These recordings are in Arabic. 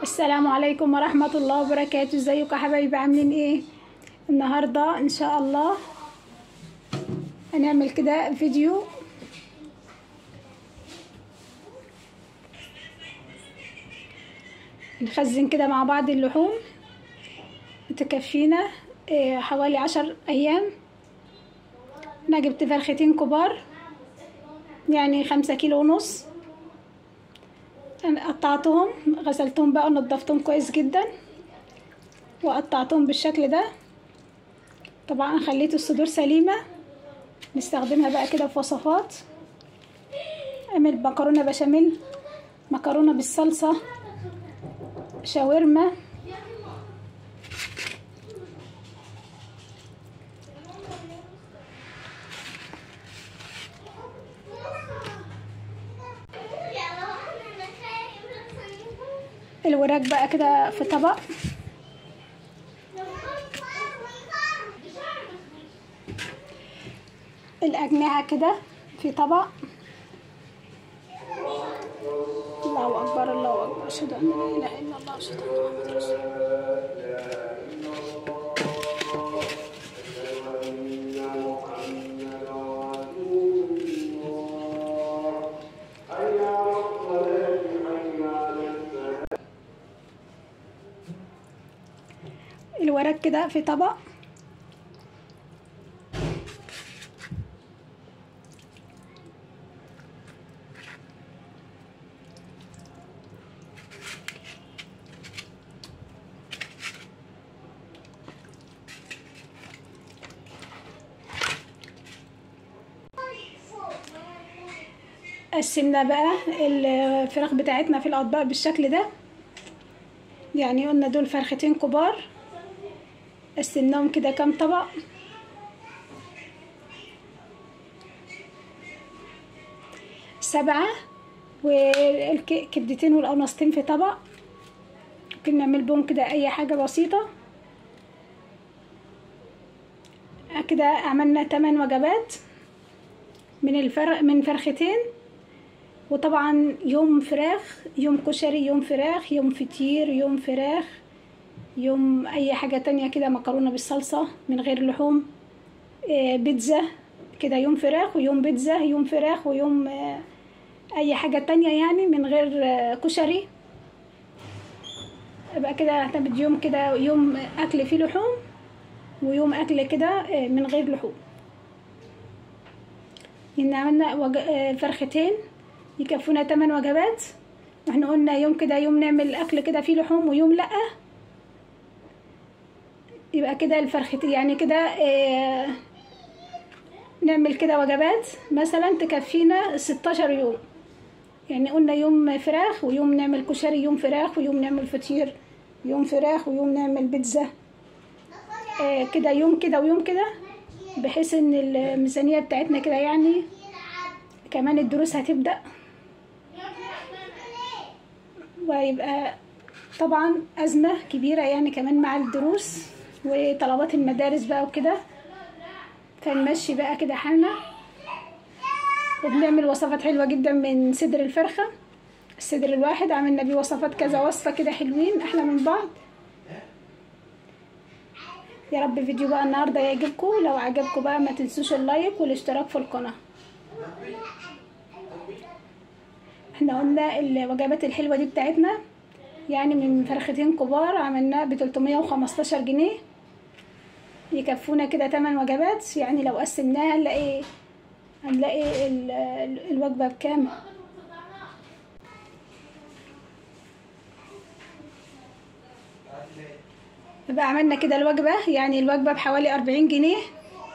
السلام عليكم ورحمة الله وبركاته. ازيكم يا حبايبي؟ عاملين ايه؟ النهاردة ان شاء الله هنعمل كده فيديو نخزن كده مع بعض اللحوم تكفينا حوالي 10 ايام. انا جبت فرختين كبار يعني 5 كيلو ونص. انا قطعتهم، غسلتهم بقى ونضفتهم كويس جدا وقطعتهم بالشكل ده. طبعا خليت الصدور سليمة، نستخدمها بقى كده في وصفات. اعمل مكرونة بشاميل، مكرونة بالصلصة، شاورما. الوراك بقى كده في طبق، الأجنحة كده في طبق. الله أكبر الله أكبر، أشهد أن لا إله إلا الله وأشهد أن محمدا رسول الله. الوراك كده في طبق، قسمنا بقى الفراخ بتاعتنا في الاطباق بالشكل ده. يعني قلنا دول فرختين كبار، قسمناهم كده كام طبق. سبعة، والكبدتين والقناصتين في طبق. ممكن نعمل بهم كده اي حاجة بسيطة. كده عملنا 8 وجبات من فرختين. وطبعا يوم فراخ، يوم كشري، يوم فراخ، يوم فطير، يوم فراخ، يوم اي حاجة تانية كده، مكرونة بالصلصة من غير لحوم، بيتزا كده، يوم فراخ ويوم بيتزا، يوم فراخ ويوم اي حاجة تانية يعني من غير كشري. يبقى كده اعتمد يوم كده، يوم اكل فيه لحوم ويوم اكل كده من غير لحوم. ان عملنا فرختين يكفونا 8 وجبات. واحنا قلنا يوم كده يوم نعمل اكل كده فيه لحوم ويوم لا. يبقى كده الفرختين يعني كده نعمل كده وجبات مثلا تكفينا 16 يوم. يعني قلنا يوم فراخ ويوم نعمل كشري، يوم فراخ ويوم نعمل فطير، يوم فراخ ويوم نعمل بيتزا، كده يوم كده ويوم كده، بحيث ان الميزانية بتاعتنا كده يعني. كمان الدروس هتبدأ، ويبقى طبعا أزمة كبيرة يعني كمان مع الدروس وطلبات المدارس بقى وكده. فنمشي بقى كده حالنا، وبنعمل وصفات حلوة جدا من صدر الفرخة. الصدر الواحد عملنا بيه وصفات كذا وصفة كده حلوين أحلى من بعض. يا رب فيديو بقى النهاردة يعجبكم. لو عجبكم بقى ما تنسوش اللايك والاشتراك في القناة. احنا قلنا الوجبات الحلوة دي بتاعتنا يعني من فرختين كبار عملناه ب315 جنيه، يكفونا كده 8 وجبات. يعني لو قسمناها هنلاقي الوجبة بكام. يبقى عملنا كده الوجبة، يعني الوجبة بحوالي 40 جنيه.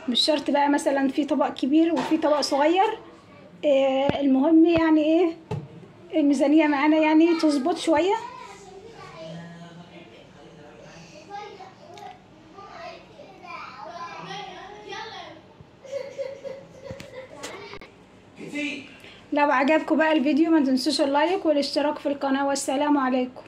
مش شرط بقى مثلا في طبق كبير وفي طبق صغير. المهم يعني ايه الميزانية معانا يعني تظبط شوية. لو عجبكم بقى الفيديو ما تنسوش اللايك والاشتراك في القناة. والسلام عليكم.